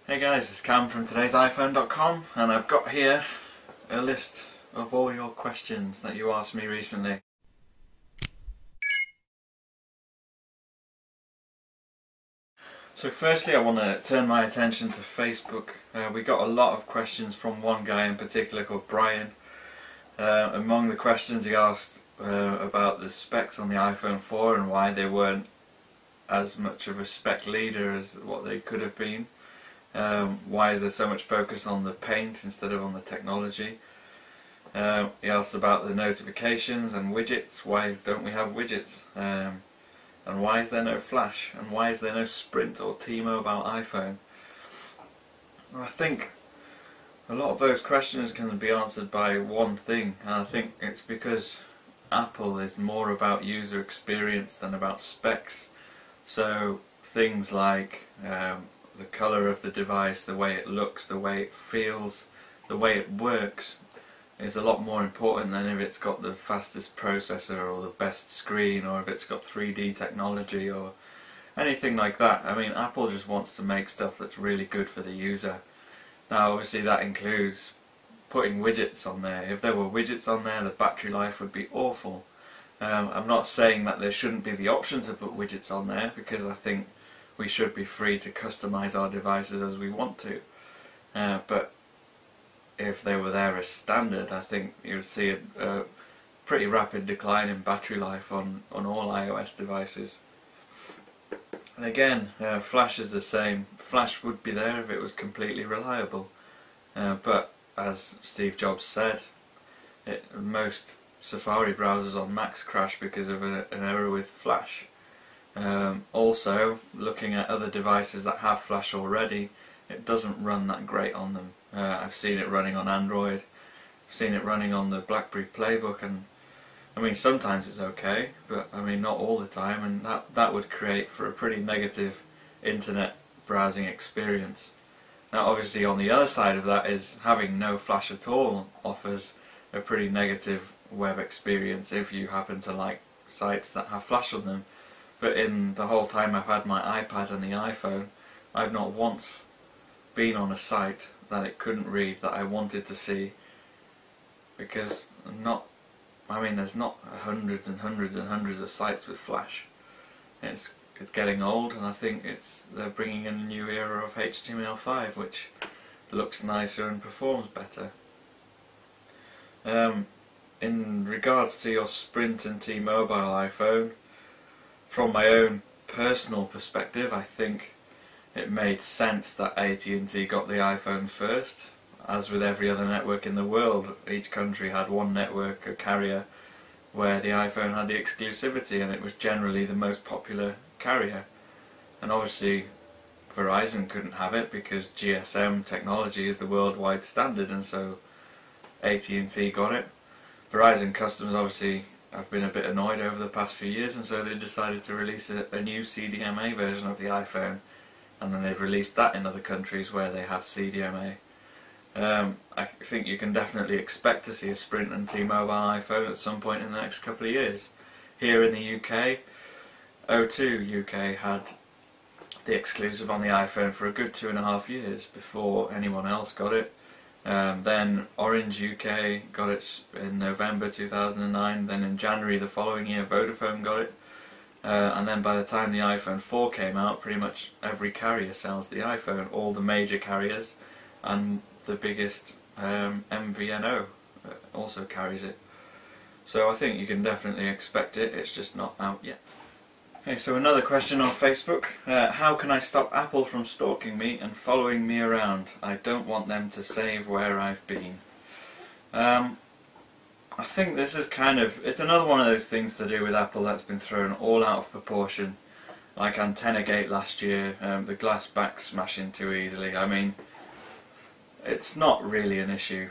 Hey guys, it's Cam from today's iPhone.com, and I've got here a list of all your questions that you asked me recently. So firstly I want to turn my attention to Facebook. We got a lot of questions from one guy in particular called Brian. Among the questions he asked about the specs on the iPhone 4 and why they weren't as much of a spec leader as what they could have been. Why is there so much focus on the paint instead of on the technology? He asked about the notifications and widgets. Why don't we have widgets? And why is there no flash? And why is there no Sprint or T-Mobile iPhone? I think a lot of those questions can be answered by one thing, and I think it's because Apple is more about user experience than about specs. So things like the colour of the device, the way it looks, the way it feels, the way it works is a lot more important than if it's got the fastest processor or the best screen or if it's got 3D technology or anything like that. I mean, Apple just wants to make stuff that's really good for the user. Now obviously that includes putting widgets on there. If there were widgets on there, the battery life would be awful. I'm not saying that there shouldn't be the option to put widgets on there, because I think we should be free to customize our devices as we want to. But if they were there as standard, I think you would see a pretty rapid decline in battery life on all iOS devices. And again, flash is the same. Flash would be there if it was completely reliable. But as Steve Jobs said, most Safari browsers on Macs crash because of an error with flash. Also, looking at other devices that have flash already, it doesn't run that great on them. I've seen it running on Android, I've seen it running on the BlackBerry Playbook, and I mean sometimes it's okay, but I mean not all the time, and that would create for a pretty negative internet browsing experience. Now obviously on the other side of that is having no flash at all offers a pretty negative web experience if you happen to like sites that have flash on them. But in the whole time I've had my iPad and the iPhone, I've not once been on a site that it couldn't read that I wanted to see, because there's not hundreds and hundreds and hundreds of sites with flash. It's getting old, and I think they're bringing in a new era of HTML5 which looks nicer and performs better. In regards to your Sprint and T-Mobile iPhone, from my own personal perspective, I think it made sense that AT&T got the iPhone first. As with every other network in the world, each country had one network, a carrier, where the iPhone had the exclusivity, and it was generally the most popular carrier. And obviously Verizon couldn't have it because GSM technology is the worldwide standard, and so AT&T got it. Verizon customers obviously have been a bit annoyed over the past few years, and so they decided to release a new CDMA version of the iPhone, and then they've released that in other countries where they have CDMA. I think you can definitely expect to see a Sprint and T-Mobile iPhone at some point in the next couple of years. Here in the UK, O2 UK had the exclusive on the iPhone for a good 2.5 years before anyone else got it. Then Orange UK got it in November 2009, then in January the following year Vodafone got it, and then by the time the iPhone 4 came out, pretty much every carrier sells the iPhone, all the major carriers, and the biggest MVNO also carries it. So I think you can definitely expect it, it's just not out yet. Okay, so another question on Facebook. How can I stop Apple from stalking me and following me around? I don't want them to save where I've been. I think this is it's another one of those things to do with Apple that's been thrown all out of proportion. Like AntennaGate last year, the glass back smashing too easily. I mean, it's not really an issue.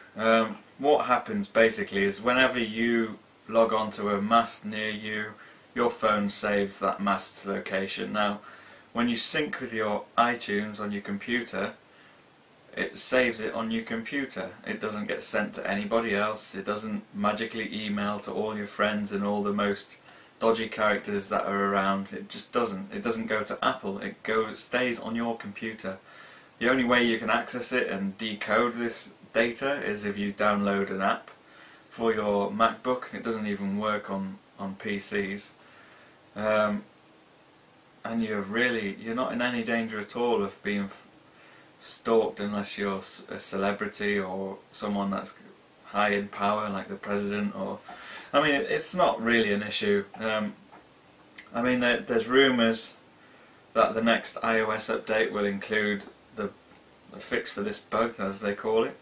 What happens basically is whenever you log on to a mast near you, your phone saves that mast's location. Now, when you sync with your iTunes on your computer, it saves it on your computer. It doesn't get sent to anybody else. It doesn't magically email to all your friends and all the most dodgy characters that are around. It just doesn't. It doesn't go to Apple. It stays on your computer. The only way you can access it and decode this data is if you download an app for your MacBook. It doesn't even work on PCs. And you're not in any danger at all of being stalked unless you're a celebrity or someone that's high in power, like the president. Or, I mean, it's not really an issue. I mean, there's rumours that the next iOS update will include the fix for this bug, as they call it.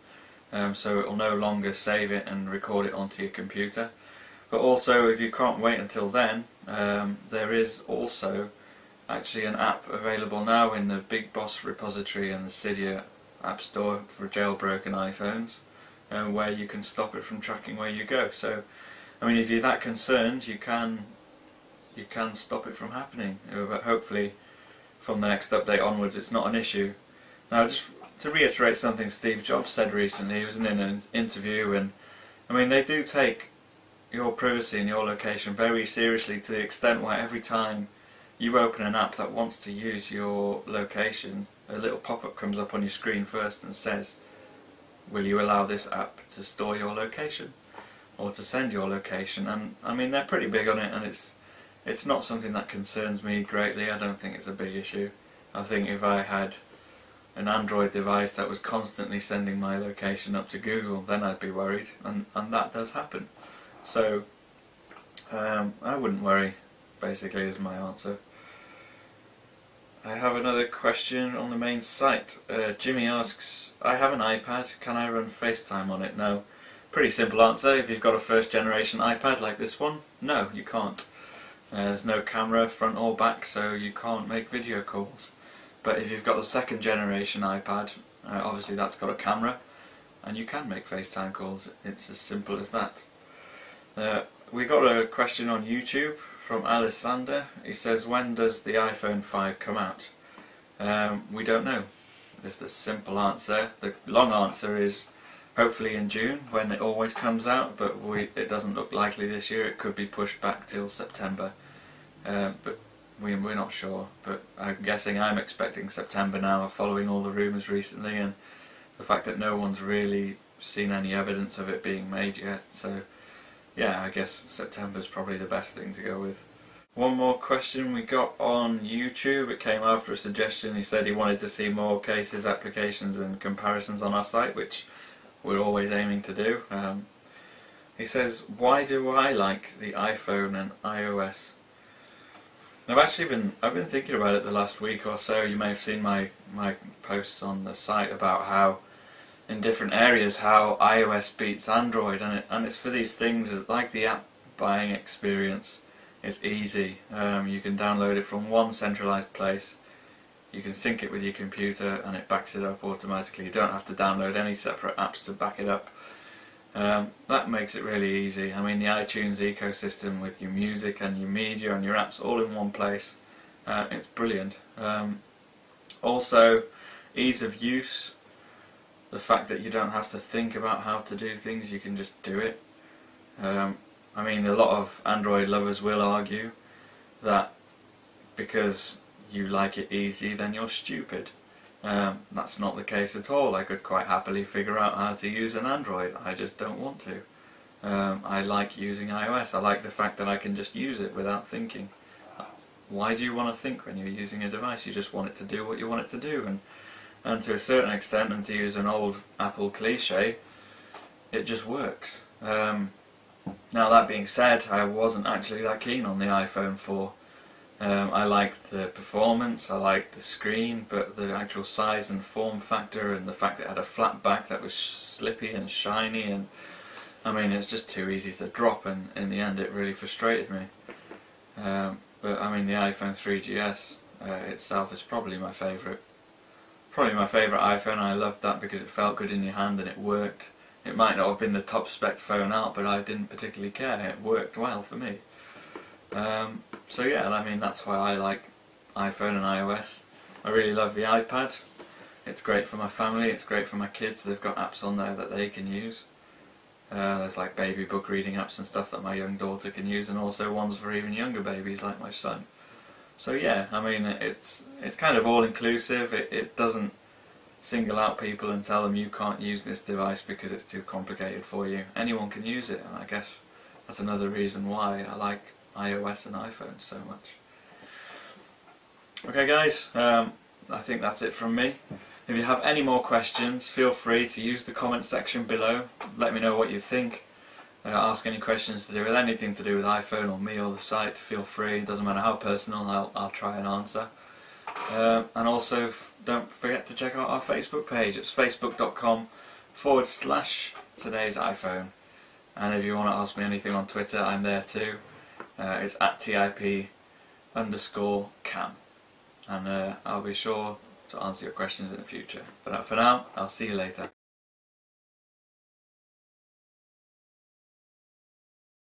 So it will no longer save it and record it onto your computer. But also, if you can't wait until then, there is also actually an app available now in the Big Boss repository and the Cydia App Store for jailbroken iPhones, where you can stop it from tracking where you go. So, I mean, if you're that concerned, you can stop it from happening. But hopefully, from the next update onwards, it's not an issue. Now, just to reiterate something Steve Jobs said recently, he was in an interview, and I mean, they do take your privacy and your location very seriously, to the extent where every time you open an app that wants to use your location, a little pop-up comes up on your screen first and says, will you allow this app to store your location or to send your location? And I mean, they're pretty big on it, and it's not something that concerns me greatly. I don't think it's a big issue. I think if I had an Android device that was constantly sending my location up to Google, then I'd be worried, and that does happen. So I wouldn't worry, basically, is my answer. I have another question on the main site. Jimmy asks, I have an iPad, can I run FaceTime on it? No. Pretty simple answer. If you've got a first generation iPad like this one, no, you can't. There's no camera front or back, so you can't make video calls. But if you've got the second generation iPad, obviously that's got a camera, and you can make FaceTime calls. It's as simple as that. We got a question on YouTube from Alexander. He says, when does the iPhone 5 come out? We don't know. It's the simple answer. The long answer is hopefully in June, when it always comes out, but it doesn't look likely this year. It could be pushed back till September, but we're not sure. But I'm expecting September now, following all the rumours recently and the fact that no one's really seen any evidence of it being made yet. So yeah, I guess September's probably the best thing to go with. One more question we got on YouTube. It came after a suggestion. He said he wanted to see more cases, applications and comparisons on our site, which we're always aiming to do. He says, why do I like the iPhone and iOS? I've been thinking about it the last week or so. You may have seen my posts on the site about how in different areas how iOS beats Android, and it's for these things like the app buying experience. It's easy. You can download it from one centralized place. You can sync it with your computer and it backs it up automatically. You don't have to download any separate apps to back it up. That makes it really easy. I mean, the iTunes ecosystem with your music and your media and your apps all in one place. It's brilliant. Also, ease of use. The fact that you don't have to think about how to do things, you can just do it. I mean, a lot of Android lovers will argue that because you like it easy, then you're stupid. That's not the case at all. I could quite happily figure out how to use an Android. I just don't want to. I like using iOS. I like the fact that I can just use it without thinking. Why do you want to think when you're using a device? You just want it to do what you want it to do. And to a certain extent, and to use an old Apple cliche, it just works. Now, that being said, I wasn't actually that keen on the iPhone 4. I liked the performance, I liked the screen, but the actual size and form factor and the fact that it had a flat back that was slippy and shiny, and I mean, it's just too easy to drop, and in the end it really frustrated me. But I mean, the iPhone 3GS itself is probably my favourite. Probably my favourite iPhone. I loved that because it felt good in your hand and it worked. It might not have been the top spec phone out, but I didn't particularly care. It worked well for me. So yeah, I mean, that's why I like iPhone and iOS. I really love the iPad. It's great for my family, it's great for my kids. They've got apps on there that they can use. There's like baby book reading apps and stuff that my young daughter can use, and also ones for even younger babies like my son. So yeah, I mean, it's kind of all inclusive. It doesn't single out people and tell them you can't use this device because it's too complicated for you. Anyone can use it, and I guess that's another reason why I like iOS and iPhone so much. Okay guys, I think that's it from me. If you have any more questions, feel free to use the comment section below. Let me know what you think. Ask any questions to do with anything to do with iPhone or me or the site. Feel free, it doesn't matter how personal, I'll try and answer. And also don't forget to check out our Facebook page. It's facebook.com/today's iPhone. And if you want to ask me anything on Twitter, I'm there too. It's @TIP_cam. And I'll be sure to answer your questions in the future. But for now, I'll see you later.